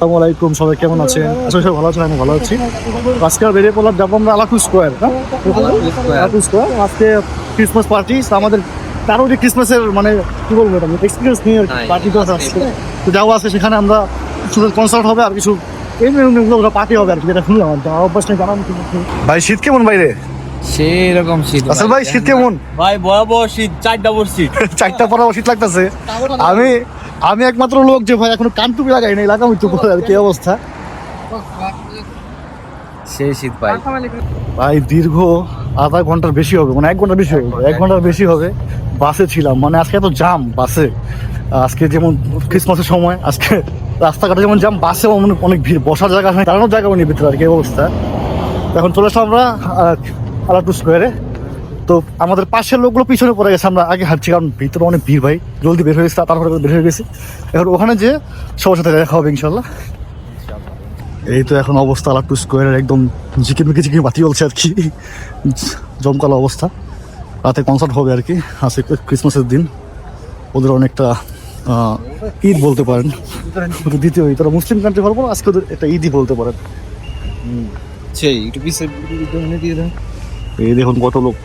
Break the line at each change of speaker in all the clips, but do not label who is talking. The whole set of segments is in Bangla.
আসসালামু আলাইকুম, সবাই কেমন আছেন? আসলে সবাই ভালো আছেন, আমি ভালো আছি। আজকে বেরিয়ে পড়লাম, যাবো আমরা আলাটু স্কোয়ার। আলাটু স্কোয়ার আজকে ক্রিসমাস পার্টি। আমাদের কারো যে ক্রিসমাসের মানে কি বলবো এটা এক্সপিরিয়েন্স নিয়ে পার্টি করা আসছে, তো যাওয়া আছে সেখানে। আমরা কিছু কনসার্ট হবে আর কিছু পার্টি হবে আর কি, যেটা শুনলাম। অভ্যাস নেই জানান। ভাই শীত কেমন বাইরে?
সেরকম শীত
আসল ভাই শীত কেমন?
ভাই ভয়াবহ শীত, 4টা বর্ষি
4টা পর শীত লাগতেছে। আমি একমাত্র লোক যে ভাই এখনো কান টুপি লাগাই নাই, লাগাম একটু পরে। আর কি অবস্থা?
সেই শীত ভাই।
ভাই দীর্ঘ আধা ঘন্টার বেশি হবে, মানে 1 ঘন্টার বেশি হবে, 1 ঘন্টার বেশি হবে বাসে ছিলাম। মানে আজকে এত জাম বাসে, আজকে যেমন ক্রিসমাসের সময় আজকে রাস্তাঘাটে যেমন জাম, বাসে অনেক ভিড়, বসার জায়গা হয়, দাঁড়ানোর জায়গা নেই ভিতরে। আর কি অবস্থা। এখন চলে আসলাম আমরা আলাটু স্কোয়ারে। তো আমাদের পাশের লোকগুলো পিছনে পড়ে গেছে, আমরা আগে হাঁটছি, কারণ ভিতরে অনেক ভিড়। ভাই জলদি বের হয়ে গেছে, তারপরে বের হয়ে গেছি। এখন ওখানে যে সবার সাথে দেখা হবে ইনশাল্লাহ। এই তো এখন অবস্থা আলাটু স্কোয়ারের, একদম ঝিকিমিকি বাতি বলছে আর কি, জমকালো অবস্থা। রাতে কনসার্ট হবে আর কি, আজকে ক্রিসমাসের দিন। ওদের অনেকটা ঈদ বলতে পারেন, দ্বিতীয় ঈদ। তারা মুসলিম কান্ট্রি বলবো, আজকে ওদের একটা ঈদই বলতে পারেন।
সেই একটু পিছে দিয়ে দেন।
এই দেখুন কত লোক।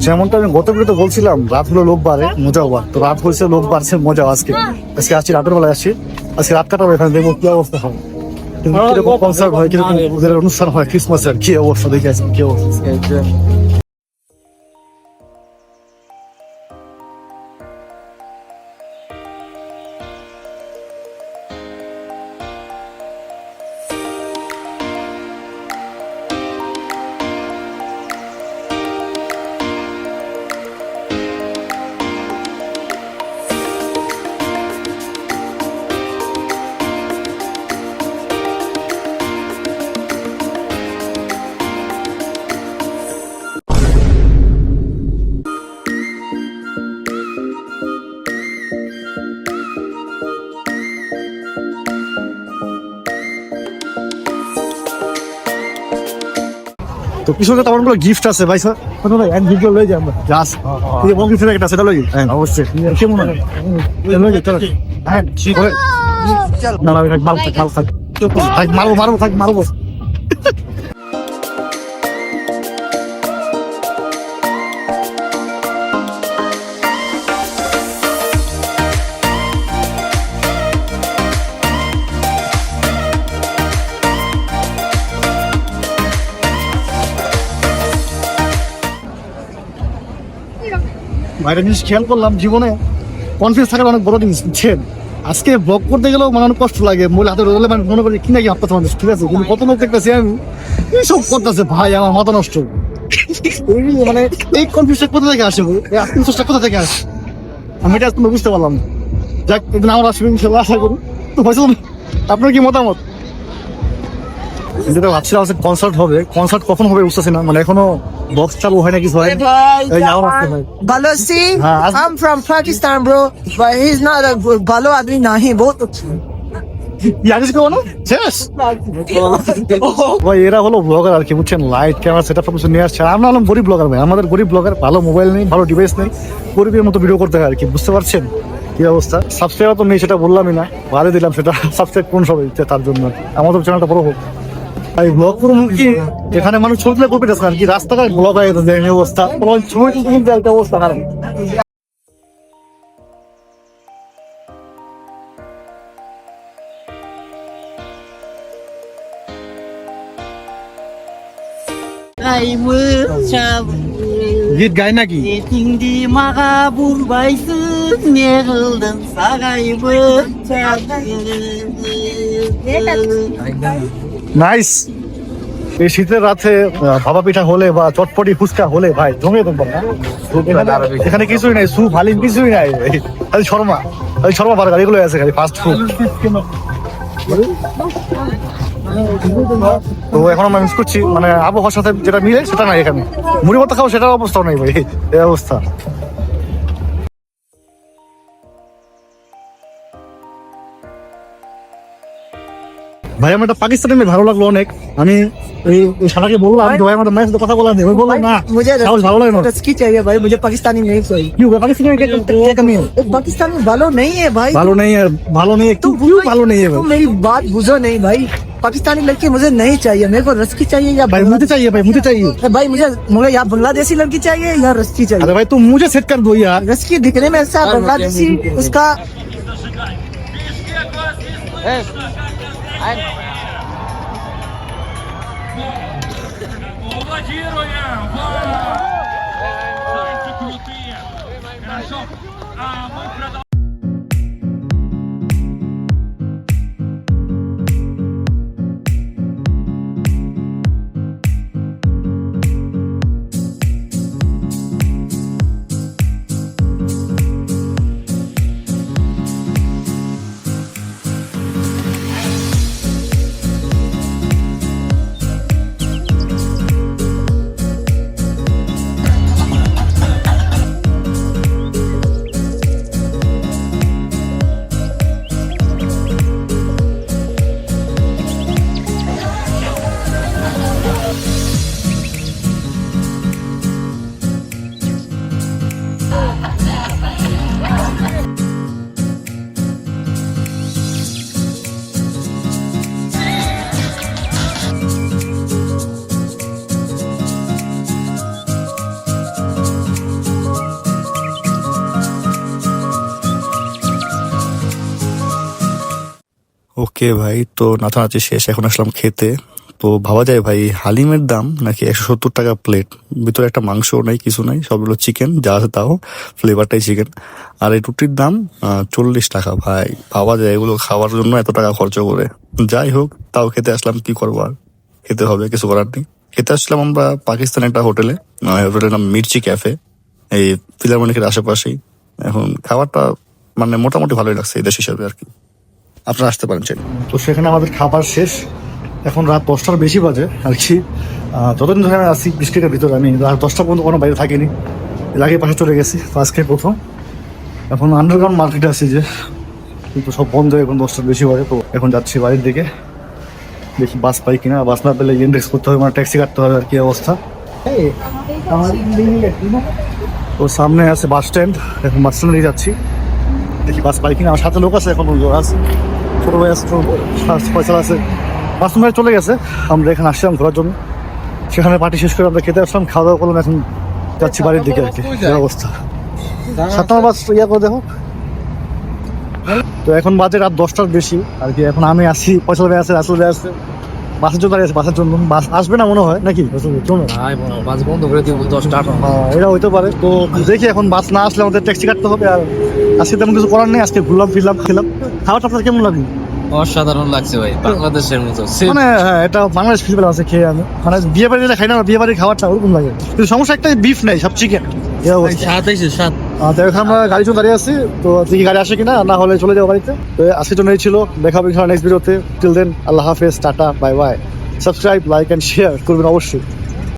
যেমনটা আমি গত ভিডিওতে বলছিলাম, রাত হলো লোক বাড়ে, মজাও বাড়ে। তো রাত হয়েছে, লোক বাড়ছে, মজা। আজকে আসছি রাতের বেলায় আসছি, আজকে রাত কাটাবো এখানে, দেখবো কি অবস্থা হয়, কিরকম কনসার্ট হয়, কিরকম ওদের অনুষ্ঠান হয় ক্রিসমাসের, কি অবস্থা দেখে আসছি কি অবস্থা। তো পিছনে তো অনেকগুলো গিফট আছে ভাই। স্যার ভাই এক গিফট লই যাই আমরা জাস্ট, এই বড় গিফট একটা সেটা লই। হ্যাঁ অবশ্যই, কেমন হয় লই যাই। চল হ্যাঁ ঠিক আছে। না না মাল থাক ভাই, মারবো। ভাইটা জিনিস খেয়াল করলাম, জীবনে কনফিডেন্স থাকার অনেক বড় জিনিস, বুঝছেন? আজকে ব্লগ করতে গেলেও মানে অনেক কষ্ট লাগে, মহিলা হাতে রোলে মানে মনে করি কি নাকি আপনার তোমাদের, ঠিক আছে? কিন্তু কত লোক দেখতেছি আমি এইসব করতেছে, ভাই আমার মাথা নষ্ট। মানে এই কনফিউজটা কোথা থেকে আসে, এই আত্মবিশ্বাসটা কোথা থেকে আসে, আমি এটা তুমি বুঝতে পারলাম না। যাক, একদিন আমার আসবে ইনশাল্লাহ, আশা করি। তো ভাই আপনার কি মতামত? যেটা ভাবছিলাম আজকে কনসার্ট হবে, কনসার্ট কখন হবে বুঝতেছি না, মানে এখনো বক্স চালু হয় না, কিছু হয় না।
Balo si, I'm from Pakistan, bro. But he's not a balo admi nahi, bahut अच्छा.
ভাই এরা হলো ব্লগার আর কি, বুঝছেন? লাইট ক্যামেরা সেট আপ কিছু নিয়ে আসছে। আমরা হলাম গরিব ব্লগার ভাই, আমাদের গরিব ব্লগার, ভালো মোবাইল নেই, ভালো ডিভাইস নেই, গরিবের মতো ভিডিও করতে হয় আর কি, বুঝতে পারছেন কি অবস্থা? সাবস্ক্রাইবার তো নেই, সেটা বললামই না, বাড়ি দিলাম সেটা। সাবস্ক্রাইব কোন সবাই তার জন্য আমাদের চ্যানেলটা বড় হোক। ভাই ব্লগ করবো কি, এখানে মানুষ ছবি তুলে করবে আর কি, রাস্তাঘাট ব্লগ হয়ে গেছে অবস্থা, ছবি তুলতে একটা অবস্থা খারাপ।
Ay mıçam.
Git gay naki.
Etindi mağa burbaysın ne kıldın sagay mıçam.
Nice. এই শীতের রাতে ভাপা পিঠা হলে বা চটপটি ফুচকা হলে ভাই জমে তোমার না। এখানে কিছুই নাই, স্যুপ হালিম কিছুই নাই, খালি শর্মা বার্গার এগুলো আছে, খালি ফাস্ট ফুড। তো এখন আমরা মিস করছি, মানে আবহাওয়ার সাথে যেটা মিলে সেটা নাই এখানে। মুড়ি ভর্তা খাবো সেটার অবস্থাও নেই ভাই, এই অবস্থা। ভাই আমার একটা পাকিস্তানি মেয়ে ভালো লাগলো অনেক। আমি এই শালাকে বললাম ভাই আমার মায়ের সাথে কথা বলা নেই, ওই বললাম না
मुझे
সাহস ভালো লাগে না।
रस्की चाहिए भाई, मुझे पाकिस्तानी नहीं चाहिए।
क्यों पाकिस्तानी में क्या कमी है?
पाकिस्तानी भालो नहीं है भाई,
ভালো নেই है, ভালো নেই है, क्यों ভালো नहीं है
तुम
भाई?
मेरी बात बुझो नहीं भाई। पाकिस्तानी लड़की मुझे नहीं चाहिए, मेरे को रस्की चाहिए या
भाई मुझे चाहिए, भाई मुझे चाहिए।
भाई मुझे या बांग्लादेशी लड़की चाहिए या रस्की चाहिए।
अरे भाई तुम मुझे सेट कर दो यार।
रस्की दिखने में ऐसा बांग्लादेशी, उसका
ওকে ভাই, তো নাচানাচি শেষ, এখন আসলাম খেতে। তো ভাবা যায় ভাই হালিমের দাম নাকি 170 টাকা প্লেট, ভিতরে একটা মাংস নাই কিছু নাই, সবগুলো চিকেন, যা আছে তাও ফ্লেভারটাই চিকেন। আর এই রুটির দাম 40 টাকা। ভাই ভাবা যায় এগুলো খাওয়ার জন্য এত টাকা খরচ করে। যাই হোক, তাও খেতে আসলাম, কি করবো আর, খেতে হবে, কিছু করার নেই। খেতে আসলাম আমরা পাকিস্তান একটা হোটেলে, হোটেলের নাম মির্চি ক্যাফে, এই ফিলারমনিকের আশেপাশেই। এখন খাবারটা মানে মোটামুটি ভালোই লাগছে এই দেশ হিসাবে আর কি, আপনারা আসতে পারেন চাই। তো সেখানে আমাদের খাবার শেষ, এখন রাত 10টার বেশি বাজে আর কি। যতদিন ধরে আমি আসি ডিস্ট্রিক্টের ভিতরে, আমি রাত 10টা পর্যন্ত কোনো বাইরে থাকিনি, এর আগে পাশে চলে গেছি, তো আজকে প্রথম। এখন আন্ডারগ্রাউন্ড মার্কেটে আসি যে, কিন্তু সব বন্ধ, এখন 10টার বেশি বাজে। তো এখন যাচ্ছি বাড়ির দিকে, দেখি বাস পাই কিনা, বাস না পেলে ইন্ডেক্স করতে হবে, মানে ট্যাক্সি কাটতে হবে আর কি অবস্থা। তো সামনে আছে বাস স্ট্যান্ড, এখন বাস স্ট্যান্ডে যাচ্ছি, দেখি বাস পাই কিনা। আমার সাথে লোক আছে, এখন আছে ছোট ভাই আছে, পয়সা আছে, বাস ভাই চলে গেছে। আমরা এখানে আসছিলাম ঘোরার জন্য, সেখানে পার্টি শেষ করে আমরা খেতে আসলাম, খাওয়া দাওয়া করলাম, এখন যাচ্ছি বাড়ির দিকে আর কি। এই অবস্থা, 7 নম্বর বাস ইয়া করে দেখো। তো এখন বাজে রাত 10টার বেশি আর কি। এখন আমি আসি, পয়সা ভাই আছে, রাসেল ভাই আছে, বাসের জন্য দাঁড়িয়ে আছে, বাসের জন্য। বাস আসবে না মনে হয় নাকি,
বাস বন্ধ করে দিব 10টা।
এটা হইতে পারে। তো দেখি এখন বাস না আসলে আমাদের ট্যাক্সি কাটতে হবে। আর আজকে তেমন কিছু করার নেই, আজকে ঘুরলাম ফিরলাম খেলাম। খাওয়াটা আপনার কেমন লাগলো?
অসাধারণ লাগছে ভাই, বাংলাদেশের মতো।
মানে হ্যাঁ, এটা বাংলাদেশ ফিল আছে খেয়ে। আমি মানে বিয়ে বাড়িতে খাই না, বিয়ে বাড়ির খাবারটা ওরকম লাগে, কিন্তু সমস্যা একটাই, বিফ নেই, সব চিকেন। এখন আমরা গাড়ি চলে দাঁড়িয়ে আছি, তো দেখি গাড়ি আসে কিনা, না হলে চলে যাবো বাড়িতে। তো আজকের জন্য এই ছিল, দেখা হবে নেক্সট ভিডিওতে। টিল দেন আল্লাহ হাফেজ, tata, bye bye. Subscribe, like and share করবেন অবশ্যই।